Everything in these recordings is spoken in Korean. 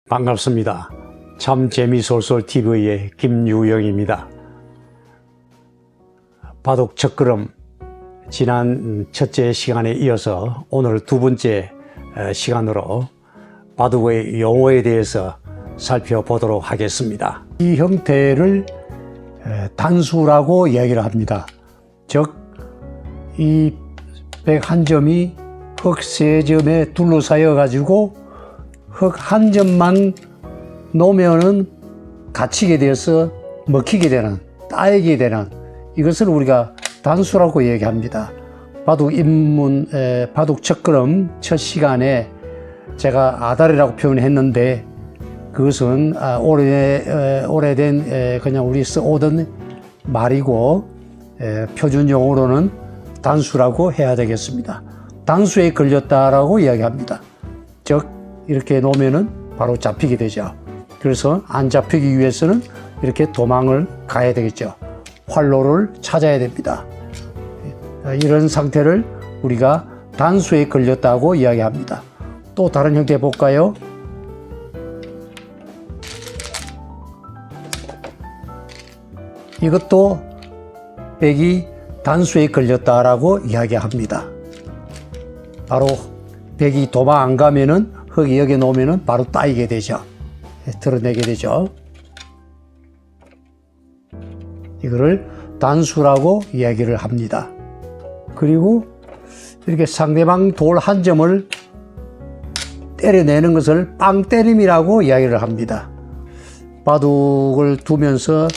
반갑습니다. 참 재미솔솔 TV의 김유영입니다. 바둑 첫걸음 지난 첫째 시간에 이어서 오늘 두 번째 시간으로 바둑의 용어에 대해서 살펴보도록 하겠습니다. 이 형태를 단수라고 이야기를 합니다. 즉, 이 백 한 점이 흙 세 점에 둘러싸여 가지고 흙 한 점만 놓으면은 갇히게 되어서 먹히게 되는, 따이게 되는, 이것을 우리가 단수라고 얘기합니다. 바둑 입문, 바둑 첫걸음 첫 시간에 제가 아다리라고 표현했는데, 그것은 오래된 그냥 우리 써오던 말이고, 표준 용어로는 단수라고 해야 되겠습니다. 단수에 걸렸다라고 이야기합니다. 즉, 이렇게 놓으면은 바로 잡히게 되죠. 그래서 안 잡히기 위해서는 이렇게 도망을 가야 되겠죠. 활로를 찾아야 됩니다. 이런 상태를 우리가 단수에 걸렸다고 이야기합니다. 또 다른 형태 볼까요? 이것도 백이 단수에 걸렸다라고 이야기합니다. 바로 백이 도망 안 가면은 흙이 여기 놓으면은 바로 따이게 되죠. 드러내게 되죠. 이거를 단수라고 이야기를 합니다. 그리고 이렇게 상대방 돌 한 점을 때려내는 것을 빵때림이라고 이야기를 합니다. 바둑을 두면서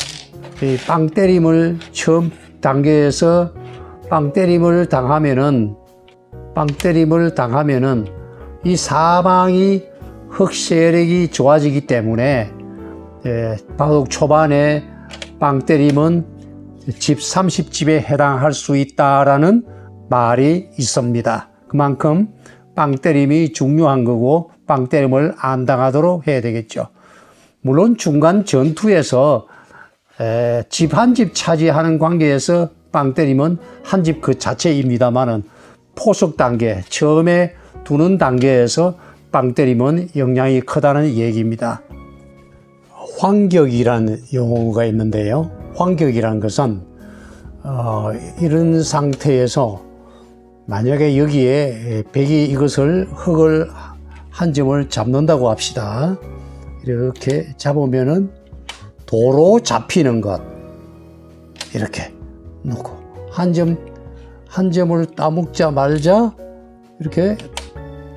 이 빵때림을 처음 단계에서 빵때림을 당하면은 이 사방이 흙세력이 좋아지기 때문에 바둑 초반에 빵때림은 집 30집에 해당할 수 있다라는 말이 있습니다. 그만큼 빵때림이 중요한 거고 빵때림을 안 당하도록 해야 되겠죠. 물론 중간 전투에서 집 한 집 차지하는 관계에서 빵때림은 한 집 그 자체입니다만은 포석 단계, 처음에 두는 단계에서 빵때림은 영향이 크다는 얘기입니다. 환격이라는 용어가 있는데요. 환격이라는 것은 이런 상태에서 만약에 여기에 백이 이것을 흙을 한 점을 잡는다고 합시다. 이렇게 잡으면은 도로 잡히는 것, 이렇게 놓고 한 점을 따먹자마자 이렇게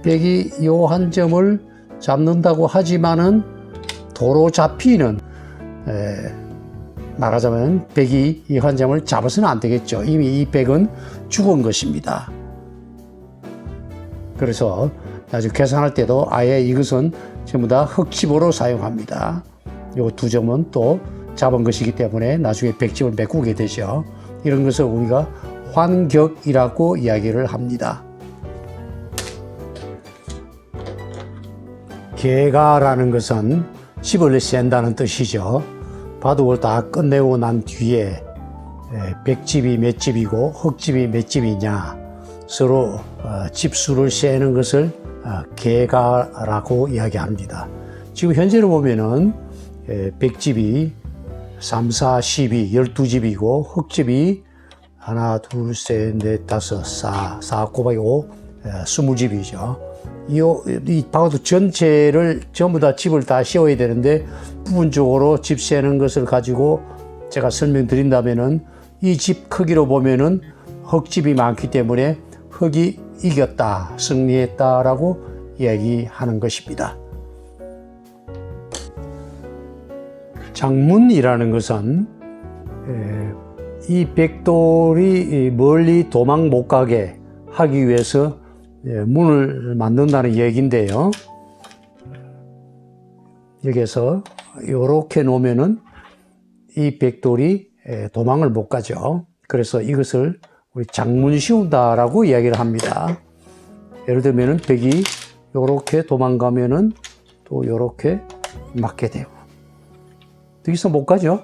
백이 요 한 점을 잡는다고 하지만은 도로 잡히는, 말하자면 백이 이 한 점을 잡아서는 안 되겠죠. 이미 이 백은 죽은 것입니다. 그래서 나중에 계산할 때도 아예 이것은 전부 다 흙집으로 사용합니다. 요 두 점은 또 잡은 것이기 때문에 나중에 백집을 메꾸게 되죠. 이런 것을 우리가 환격이라고 이야기를 합니다. 개가라는 것은 집을 센다는 뜻이죠. 바둑을 다 끝내고 난 뒤에 백집이 몇 집이고 흙집이 몇 집이냐 서로 집수를 세는 것을 개가라고 이야기합니다. 지금 현재로 보면은 백집이 3, 4, 12, 12집이고 흙집이 하나, 둘, 셋, 넷, 다섯, 4 곱하기 5, 20집이죠. 이 바둑 전체를 전부 다 집을 다 씌워야 되는데 부분적으로 집 세는 것을 가지고 제가 설명드린다면은 이 집 크기로 보면은 흙집이 많기 때문에 흙이 이겼다, 승리했다라고 이야기하는 것입니다. 장문이라는 것은 이 백돌이 멀리 도망 못 가게 하기 위해서 문을 만든다는 얘기인데요. 여기서 이렇게 놓으면은 이 백돌이 도망을 못 가죠. 그래서 이것을 우리 장문 씌운다라고 이야기를 합니다. 예를 들면은 백이 이렇게 도망가면은 또 이렇게 맞게 되고, 여기서 못 가죠.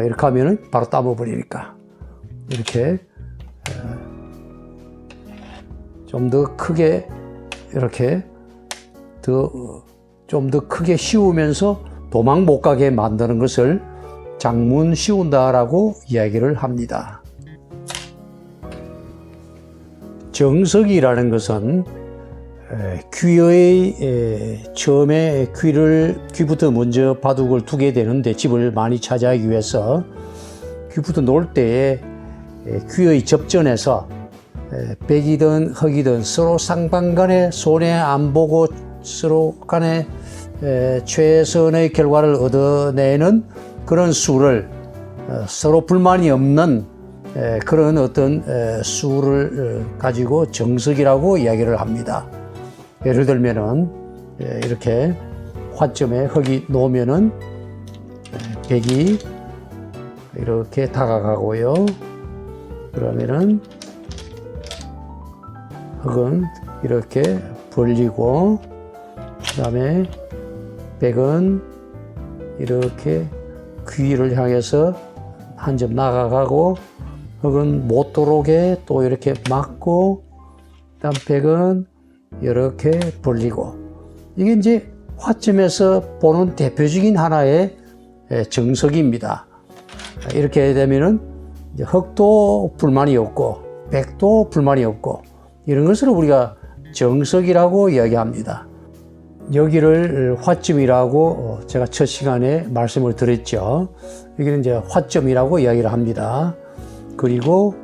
이렇게 하면은 바로 따먹어버리니까 이렇게 좀 더 크게 이렇게 더 좀 더 크게 씌우면서 도망 못 가게 만드는 것을 장문 씌운다라고 이야기를 합니다. 정석이라는 것은 귀의 처음에 귀부터 먼저 바둑을 두게 되는데 집을 많이 차지하기 위해서 귀부터 놓을 때에 귀의 접전에서 백이든 흑이든 서로 상방간에 손해 안 보고 서로 간에 최선의 결과를 얻어내는 그런 수를 서로 불만이 없는 그런 어떤 수를 가지고 정석이라고 이야기를 합니다. 예를 들면은 이렇게 화점에 흑이 놓으면은 백이 이렇게 다가가고요. 그러면은 흑은 이렇게 벌리고 그 다음에 백은 이렇게 귀를 향해서 한 점 나가가고 흑은 못 들어오게 또 이렇게 막고 그다음 백은 이렇게 벌리고 이게 이제 화점에서 보는 대표적인 하나의 정석입니다. 이렇게 되면은 흑도 불만이 없고 백도 불만이 없고 이런 것을 우리가 정석이라고 이야기합니다. 여기를 화점이라고 제가 첫 시간에 말씀을 드렸죠. 여기는 이제 화점이라고 이야기를 합니다. 그리고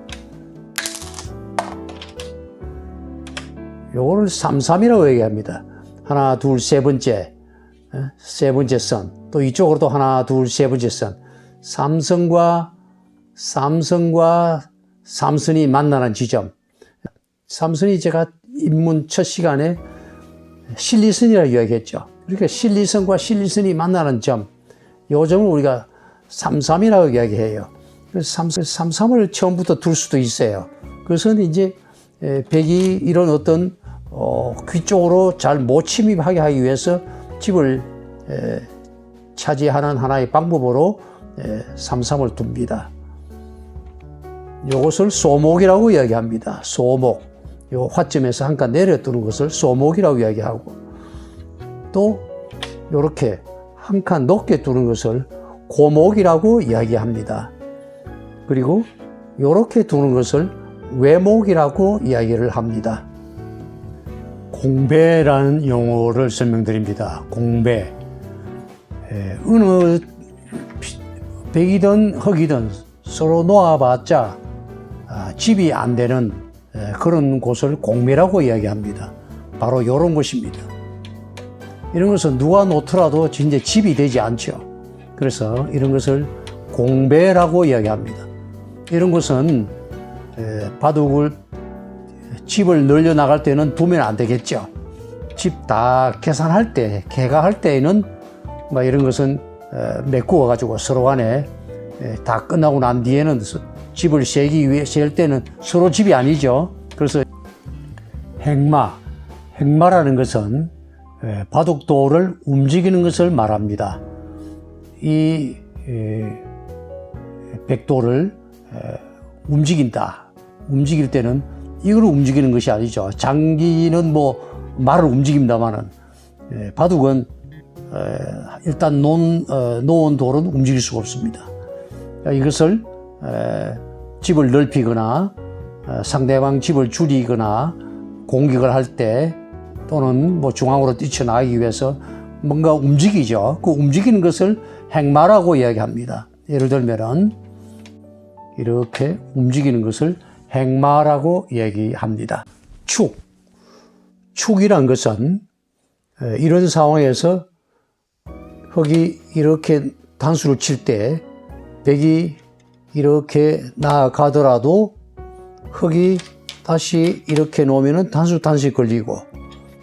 요거를 삼삼이라고 얘기합니다. 하나, 둘, 세 번째 선. 또 이쪽으로도 하나, 둘, 세 번째 선. 삼선과 삼선이 만나는 지점. 삼선이 제가 입문 첫 시간에 실리선이라고 이야기했죠. 그러니까 실리선과 실리선이 만나는 점, 요 점을 우리가 삼삼이라고 이야기해요. 그래서 삼삼을 처음부터 둘 수도 있어요. 그것은 이제 백이 이런 어떤 귀 쪽으로 잘 못 침입하게 하기 위해서 집을 차지하는 하나의 방법으로 삼삼을 둡니다. 이것을 소목이라고 이야기합니다. 소목. 요 화점에서 한 칸 내려 두는 것을 소목이라고 이야기하고 또 이렇게 한 칸 높게 두는 것을 고목이라고 이야기합니다. 그리고 이렇게 두는 것을 외목이라고 이야기를 합니다. 공배라는 용어를 설명드립니다. 공배. 어느 백이든 흑이든 서로 놓아봤자 집이 안 되는 그런 곳을 공매라고 이야기합니다. 바로 이런 것입니다. 이런 것은 누가 놓더라도 진짜 집이 되지 않죠. 그래서 이런 것을 공배라고 이야기합니다. 이런 것은 바둑을 집을 늘려나갈 때는 두면 안 되겠죠. 집 다 계산할 때, 개가할 때에는 이런 것은 메꾸어 가지고 서로 간에 다 끝나고 난 뒤에는 집을 세기 위해 셀 때는 서로 집이 아니죠. 그래서 행마라는 것은 바둑돌을 움직이는 것을 말합니다. 이 백돌을 움직일 때는 이걸 움직이는 것이 아니죠. 장기는 말을 움직입니다만은 바둑은 일단 놓은 돌은 움직일 수가 없습니다. 이것을 집을 넓히거나 상대방 집을 줄이거나 공격을 할 때 또는 중앙으로 뛰쳐나가기 위해서 뭔가 움직이죠. 그 움직이는 것을 행마라고 이야기합니다. 예를 들면은 이렇게 움직이는 것을 행마라고 이야기합니다. 축이란 것은 이런 상황에서 흑이 이렇게 단수를 칠 때 백이 이렇게 나아가더라도 흑이 다시 이렇게 놓으면 단수에 걸리고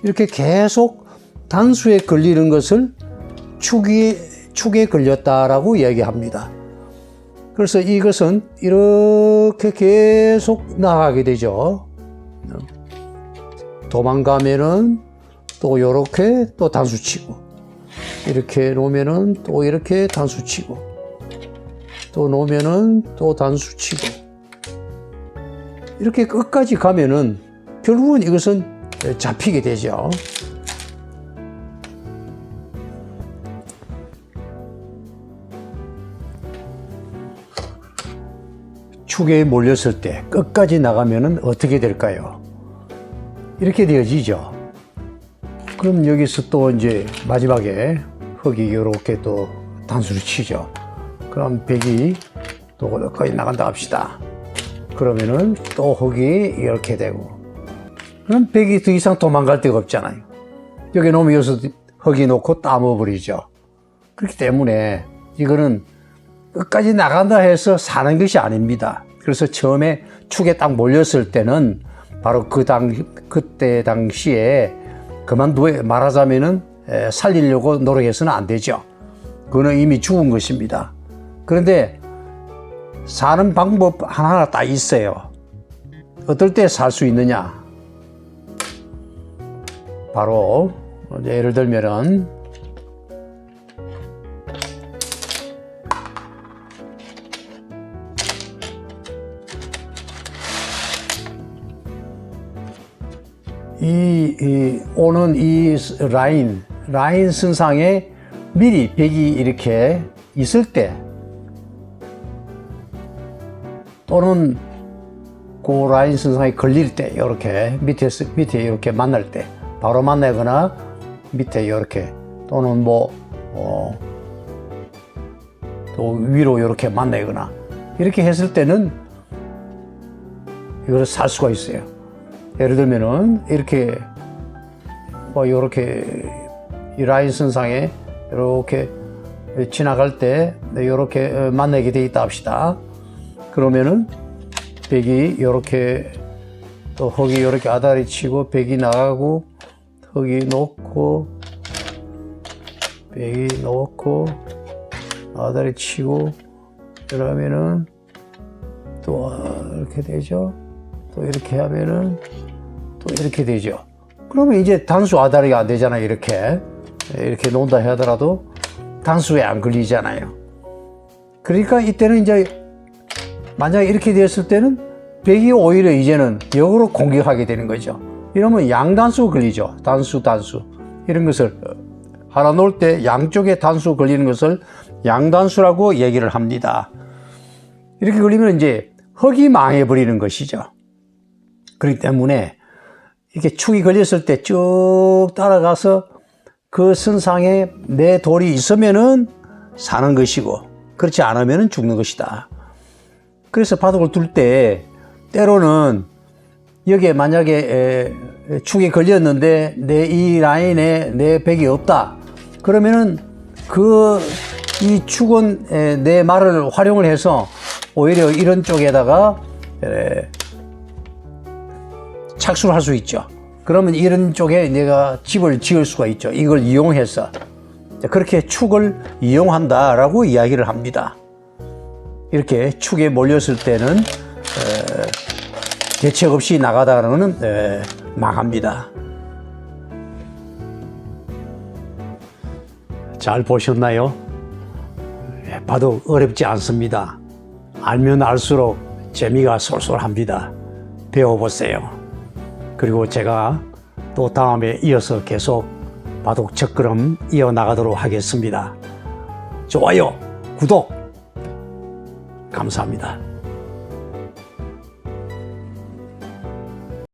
이렇게 계속 단수에 걸리는 것을 축에 걸렸다라고 이야기합니다. 그래서 이것은 이렇게 계속 나가게 되죠. 도망가면은 또 이렇게 또 단수 치고 이렇게 놓으면은 또 이렇게 단수 치고 또 놓으면은 또 단수 치고 이렇게 끝까지 가면은 결국은 이것은 잡히게 되죠. 축에 몰렸을 때 끝까지 나가면은 어떻게 될까요? 이렇게 되어지죠. 그럼 여기서 또 이제 마지막에 흙이 이렇게 또 단수를 치죠. 그럼 백이 또 끝까지 나간다 합시다. 그러면은 또 흙이 이렇게 되고, 그럼 백이 더 이상 도망갈 데가 없잖아요. 여기 놓으면 여기서 흙이 놓고 따먹어버리죠. 그렇기 때문에 이거는 끝까지 나간다 해서 사는 것이 아닙니다. 그래서 처음에 축에 딱 몰렸을 때는 바로 그때 당시에 말하자면은 살리려고 노력해서는 안 되죠. 그거는 이미 죽은 것입니다. 그런데 사는 방법 하나하나 딱 있어요. 어떨 때 살 수 있느냐? 바로 예를 들면은 오는 이 라인 선상에 미리 백이 이렇게 있을 때, 또는 그 라인 선상에 걸릴 때, 이렇게 밑에 이렇게 만날 때, 바로 만나거나 밑에 이렇게, 또는 또 위로 이렇게 만나거나 이렇게 했을 때는 이걸 살 수가 있어요. 예를 들면은 이렇게 이렇게 이 라인 선상에 이렇게 지나갈 때 이렇게 만나게 돼 있다 합시다. 그러면은 백이 이렇게, 또 흙이 이렇게 아다리 치고 백이 나가고 흙이 놓고 백이 놓고 아다리 치고, 그러면은 또 이렇게 되죠. 또 이렇게 하면은 또 이렇게 되죠. 그러면 이제 단수 아다리가 안 되잖아요. 이렇게 놓는다 하더라도 단수에 안 걸리잖아요. 그러니까 이때는 이제 만약에 이렇게 되었을 때는 백이 오히려 이제는 역으로 공격하게 되는 거죠. 이러면 양단수 걸리죠. 단수 이런 것을 하나 놓을 때 양쪽에 단수 걸리는 것을 양단수라고 얘기를 합니다. 이렇게 걸리면 이제 흙이 망해버리는 것이죠. 그렇기 때문에 이렇게 축이 걸렸을 때 쭉 따라가서 그 선상에 내 돌이 있으면은 사는 것이고, 그렇지 않으면은 죽는 것이다. 그래서 바둑을 둘 때 때로는 여기에 만약에 축이 걸렸는데 이 라인에 내 백이 없다. 그러면은 이 축은 내 말을 활용을 해서 오히려 이런 쪽에다가 착수를 할 수 있죠. 그러면 이런 쪽에 내가 집을 지을 수가 있죠. 이걸 이용해서. 그렇게 축을 이용한다라고 이야기를 합니다. 이렇게 축에 몰렸을 때는 대책 없이 나가다가는 망합니다. 잘 보셨나요? 바둑 어렵지 않습니다. 알면 알수록 재미가 쏠쏠합니다. 배워보세요. 그리고 제가 또 다음에 이어서 계속 바둑 첫걸음 이어나가도록 하겠습니다. 좋아요, 구독 감사합니다.